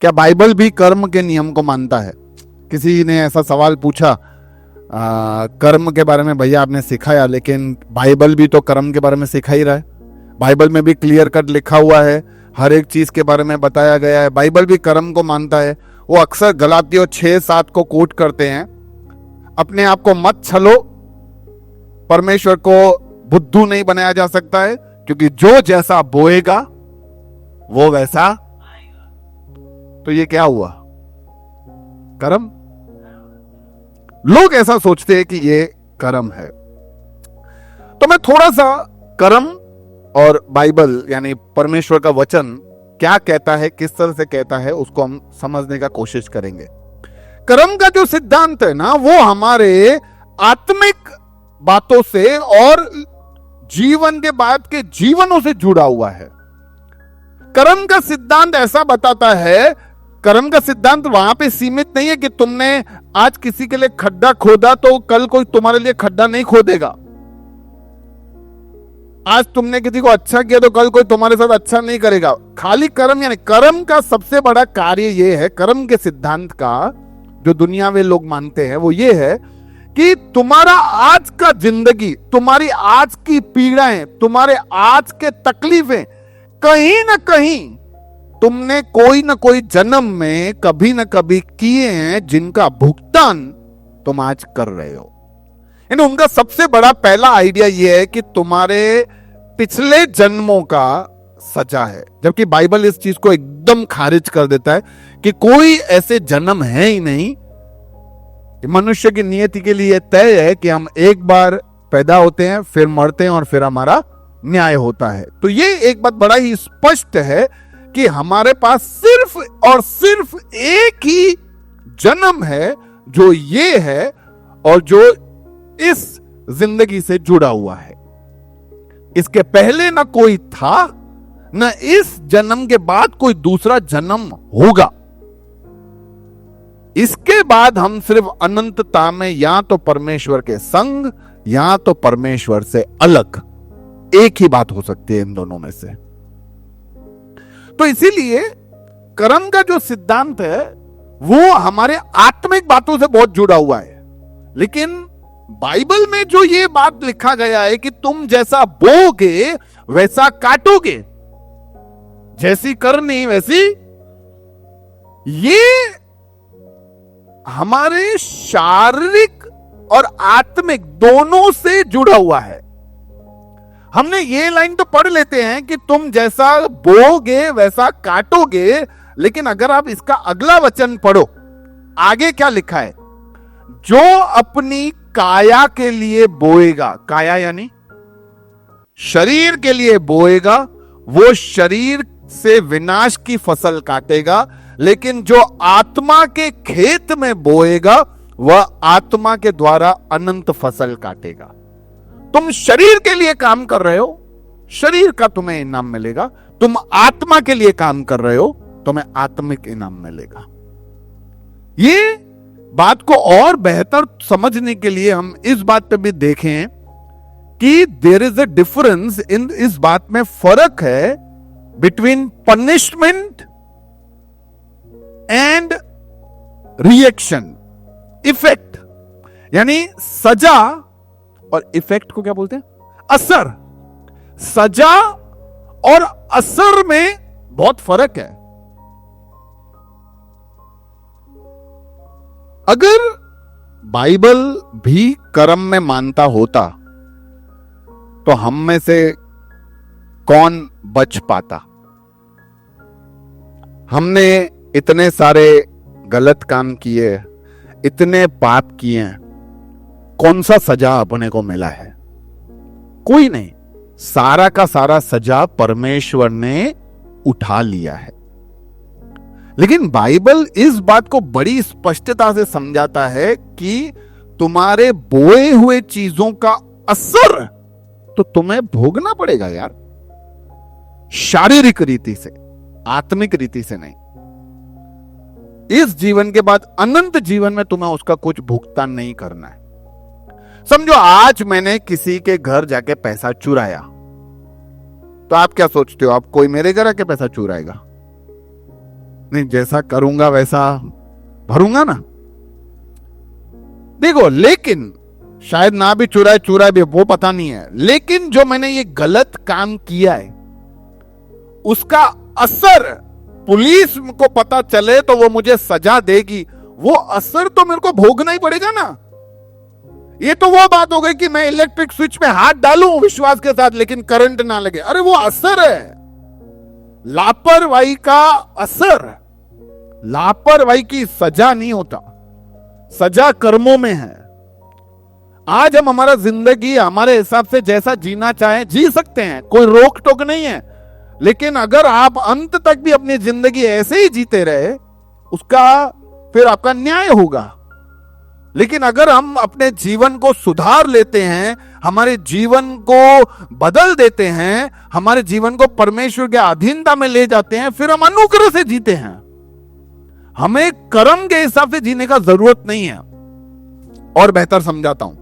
क्या बाइबल भी कर्म के नियम को मानता है? किसी ने ऐसा सवाल पूछा कर्म के बारे में, भैया आपने सिखाया लेकिन बाइबल भी तो कर्म के बारे में सिखा ही रहा है, बाइबल में भी क्लियर कट लिखा हुआ है, हर एक चीज के बारे में बताया गया है, बाइबल भी कर्म को मानता है। वो अक्सर गलातियों 6:7 को कोट करते हैं, अपने आप को मत छलो, परमेश्वर को बुद्धू नहीं बनाया जा सकता है, क्योंकि जो जैसा बोएगा वो वैसा। तो ये क्या हुआ? कर्म। लोग ऐसा सोचते हैं कि ये कर्म है। तो मैं थोड़ा सा कर्म और बाइबल यानी परमेश्वर का वचन क्या कहता है, किस तरह से कहता है, उसको हम समझने का कोशिश करेंगे। कर्म का जो सिद्धांत है ना, वो हमारे आत्मिक बातों से और जीवन के बाद के जीवनों से जुड़ा हुआ है। कर्म का सिद्धांत ऐसा बताता है, कर्म का सिद्धांत वहां पे सीमित नहीं है कि तुमने आज किसी के लिए खड्डा खोदा तो कल कोई तुम्हारे लिए खड्डा नहीं खोदेगा। आज तुमने किसी को अच्छा किया तो कल कोई तुम्हारे साथ अच्छा नहीं करेगा। खाली कर्म यानी कर्म का सबसे बड़ा कार्य यह है, कर्म के सिद्धांत का जो दुनिया में लोग मानते हैं वो ये है कि तुम्हारा आज का जिंदगी, तुम्हारी आज की पीड़ाएं, तुम्हारे आज के तकलीफें कहीं ना कहीं तुमने कोई ना कोई जन्म में कभी ना कभी किए हैं, जिनका भुगतान तुम आज कर रहे हो। यानी उनका सबसे बड़ा पहला आइडिया यह है कि तुम्हारे पिछले जन्मों का सजा है, जबकि बाइबल इस चीज को एकदम खारिज कर देता है कि कोई ऐसे जन्म है ही नहीं। मनुष्य की नियति के लिए तय है कि हम एक बार पैदा होते हैं, फिर मरते हैं और फिर हमारा न्याय होता है। तो ये एक बात बड़ा ही स्पष्ट है कि हमारे पास सिर्फ और सिर्फ एक ही जन्म है जो ये है और जो इस जिंदगी से जुड़ा हुआ है। इसके पहले ना कोई था, ना इस जन्म के बाद कोई दूसरा जन्म होगा। इसके बाद हम सिर्फ अनंतता में या तो परमेश्वर के संग या तो परमेश्वर से अलग, एक ही बात हो सकती है इन दोनों में से। तो इसीलिए कर्म का जो सिद्धांत है वो हमारे आत्मिक बातों से बहुत जुड़ा हुआ है। लेकिन बाइबल में जो ये बात लिखा गया है कि तुम जैसा बोगे वैसा काटोगे, जैसी करनी वैसी, ये हमारे शारीरिक और आत्मिक दोनों से जुड़ा हुआ है। हमने ये लाइन तो पढ़ लेते हैं कि तुम जैसा बोगे वैसा काटोगे, लेकिन अगर आप इसका अगला वचन पढ़ो, आगे क्या लिखा है? जो अपनी काया के लिए बोएगा, काया यानी शरीर के लिए बोएगा, वो शरीर से विनाश की फसल काटेगा, लेकिन जो आत्मा के खेत में बोएगा वह आत्मा के द्वारा अनंत फसल काटेगा। तुम शरीर के लिए काम कर रहे हो, शरीर का तुम्हें इनाम मिलेगा। तुम आत्मा के लिए काम कर रहे हो, तुम्हें आत्मिक इनाम मिलेगा। ये बात को और बेहतर समझने के लिए हम इस बात पे भी देखें कि there is a difference in, इस बात में फर्क है between punishment and reaction, effect. यानी सजा और इफेक्ट को क्या बोलते हैं? असर। सजा और असर में बहुत फर्क है। अगर बाइबल भी कर्म में मानता होता तो हम में से कौन बच पाता? हमने इतने सारे गलत काम किए, इतने पाप किए, कौन सा सजा अपने को मिला है? कोई नहीं। सारा का सारा सजा परमेश्वर ने उठा लिया है। लेकिन बाइबल इस बात को बड़ी स्पष्टता से समझाता है कि तुम्हारे बोए हुए चीजों का असर तो तुम्हें भोगना पड़ेगा यार, शारीरिक रीति से, आत्मिक रीति से नहीं। इस जीवन के बाद अनंत जीवन में तुम्हें उसका कुछ भुगतान नहीं करना है। समझो आज मैंने किसी के घर जाके पैसा चुराया, तो आप क्या सोचते हो? आप कोई मेरे घर आके पैसा चुराएगा? नहीं, जैसा करूंगा वैसा भरूंगा ना। देखो, लेकिन शायद ना भी चुराए भी, वो पता नहीं है, लेकिन जो मैंने ये गलत काम किया है उसका असर पुलिस को पता चले तो वो मुझे सजा देगी, वो असर तो मेरे को भोगना ही पड़ेगा ना। ये तो वो बात हो गई कि मैं इलेक्ट्रिक स्विच पे हाथ डालूं विश्वास के साथ लेकिन करंट ना लगे, अरे वो असर है, लापरवाही का असर। लापरवाही की सजा नहीं होता, सजा कर्मों में है। आज हम हमारा जिंदगी हमारे हिसाब से जैसा जीना चाहे जी सकते हैं, कोई रोक टोक नहीं है, लेकिन अगर आप अंत तक भी अपनी जिंदगी ऐसे ही जीते रहे उसका फिर आपका न्याय होगा। लेकिन अगर हम अपने जीवन को सुधार लेते हैं, हमारे जीवन को बदल देते हैं, हमारे जीवन को परमेश्वर के अधीनता में ले जाते हैं, फिर हम अनुग्रह से जीते हैं। हमें कर्म के हिसाब से जीने का जरूरत नहीं है। और बेहतर समझाता हूं,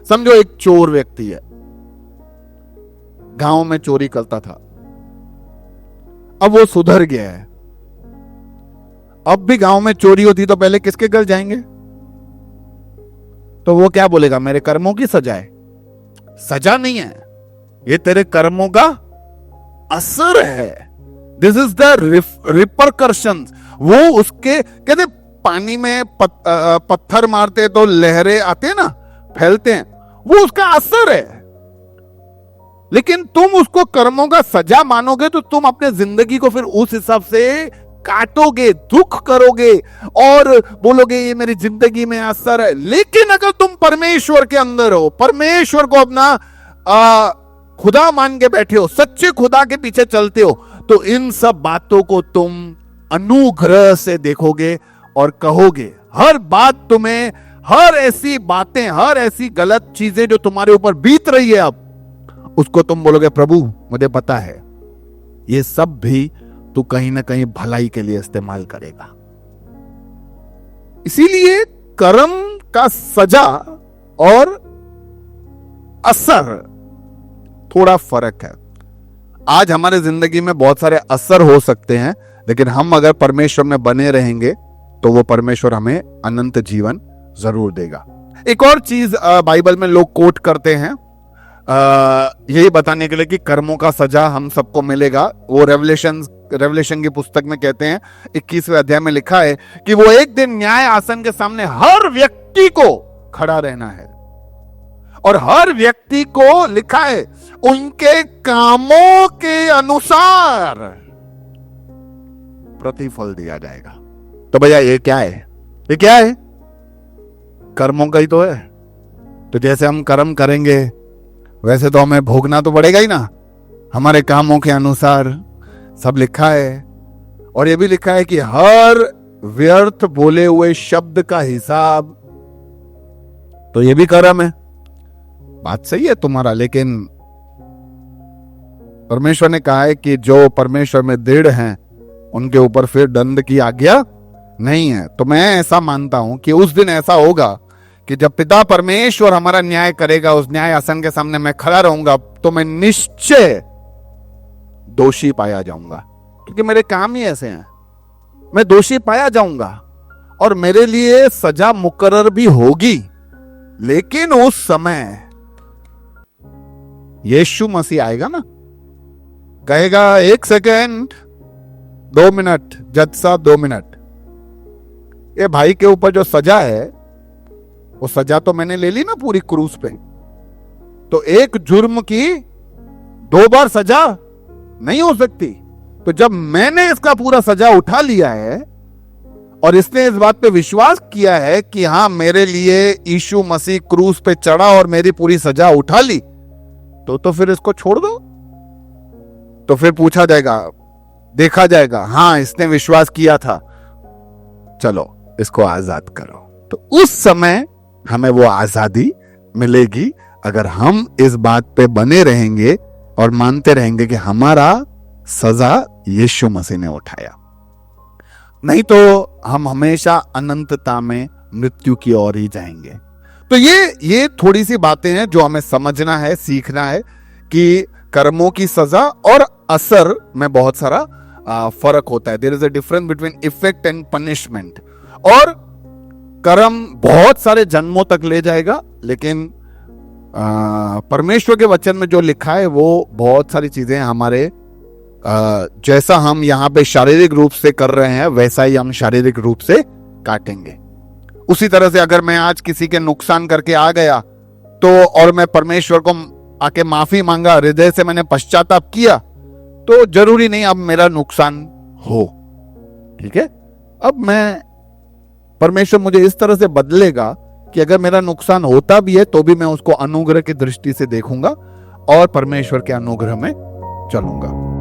समझो एक चोर व्यक्ति है, गांव में चोरी करता था, अब वो सुधर गया है। अब भी गांव में चोरी होती तो पहले किसके घर जाएंगे? तो वो क्या बोलेगा? मेरे कर्मों की सजा है। सजा नहीं है, ये तेरे कर्मों का असर है। This is the repercussion. वो उसके कहते पानी में पत्थर मारते तो लहरें आते हैं ना, फैलते हैं, वो उसका असर है। लेकिन तुम उसको कर्मों का सजा मानोगे तो तुम अपने जिंदगी को फिर उस हिसाब से काटोगे, दुख करोगे और बोलोगे ये मेरी जिंदगी में असर है। लेकिन अगर तुम परमेश्वर के अंदर हो, परमेश्वर को अपना खुदा मान के बैठे हो, सच्चे खुदा के पीछे चलते हो, तो इन सब बातों को तुम अनुग्रह से देखोगे और कहोगे। हर बात तुम्हें, हर ऐसी बातें, हर ऐसी गलत चीजें जो तुम्हारे ऊपर बीत रही है अब, उसको तुम बोलोगे प्रभु मुझे पता है ये सब भी तू कहीं ना कहीं भलाई के लिए इस्तेमाल करेगा। इसीलिए कर्म का सजा और असर थोड़ा फर्क है। आज हमारे जिंदगी में बहुत सारे असर हो सकते हैं, लेकिन हम अगर परमेश्वर में बने रहेंगे तो वो परमेश्वर हमें अनंत जीवन जरूर देगा। एक और चीज बाइबल में लोग कोट करते हैं यही बताने के लिए कि कर्मों का सजा हम सबको मिलेगा। वो रेवलेशन की पुस्तक में कहते हैं 21वें अध्याय में लिखा है कि वो एक दिन न्याय आसन के सामने हर व्यक्ति को खड़ा रहना है और हर व्यक्ति को लिखा है उनके कामों के अनुसार प्रतिफल दिया जाएगा। तो भैया ये क्या है? ये क्या है? कर्मों का ही तो है। तो जैसे हम कर्म करेंगे वैसे तो हमें भोगना तो पड़ेगा ही ना, हमारे कामों के अनुसार सब लिखा है। और ये भी लिखा है कि हर व्यर्थ बोले हुए शब्द का हिसाब, तो ये भी कर्म है। बात सही है तुम्हारा, लेकिन परमेश्वर ने कहा है कि जो परमेश्वर में दृढ़ हैं उनके ऊपर फिर दंड की आज्ञा नहीं है। तो मैं ऐसा मानता हूं कि उस दिन ऐसा होगा कि जब पिता परमेश्वर हमारा न्याय करेगा, उस न्याय आसन के सामने मैं खड़ा रहूंगा, तो मैं निश्चय दोषी पाया जाऊंगा, क्योंकि मेरे काम ही ऐसे हैं। मैं दोषी पाया जाऊंगा और मेरे लिए सजा मुकर्रर भी होगी। लेकिन उस समय यीशु मसीह आएगा ना, कहेगा 1 सेकेंड 2 मिनट, जज साहब 2 मिनट, ये भाई के ऊपर जो सजा है वो सजा तो मैंने ले ली ना पूरी क्रूस पे, तो एक जुर्म की 2 बार सजा नहीं हो सकती। तो जब मैंने इसका पूरा सजा उठा लिया है और इसने इस बात पे विश्वास किया है कि हाँ मेरे लिए यीशु मसीह क्रूस पे चढ़ा और मेरी पूरी सजा उठा ली, तो फिर इसको छोड़ दो। तो फिर पूछा जाएगा, देखा जाएगा, हाँ इसने विश्वास किया था, चलो इसको आजाद करो। तो उस समय हमें वो आजादी मिलेगी अगर हम इस बात पे बने रहेंगे और मानते रहेंगे कि हमारा सजा यीशु मसीह ने उठाया। नहीं तो हम हमेशा अनंतता में मृत्यु की ओर ही जाएंगे। तो ये थोड़ी सी बातें हैं जो हमें समझना है, सीखना है कि कर्मों की सजा और असर में बहुत सारा फर्क होता है। There is a difference between effect and punishment. और कर्म बहुत सारे जन्मों तक ले जाएगा, लेकिन परमेश्वर के वचन में जो लिखा है वो बहुत सारी चीजें हमारे जैसा हम यहाँ पे शारीरिक रूप से कर रहे हैं वैसा ही हम शारीरिक रूप से काटेंगे। उसी तरह से अगर मैं आज किसी के नुकसान करके आ गया तो, और मैं परमेश्वर को आके माफी मांगा, हृदय से मैंने पश्चाताप किया, तो जरूरी नहीं अब मेरा नुकसान हो। ठीक है, अब मैं परमेश्वर मुझे इस तरह से बदलेगा कि अगर मेरा नुकसान होता भी है तो भी मैं उसको अनुग्रह की दृष्टि से देखूंगा और परमेश्वर के अनुग्रह में चलूंगा।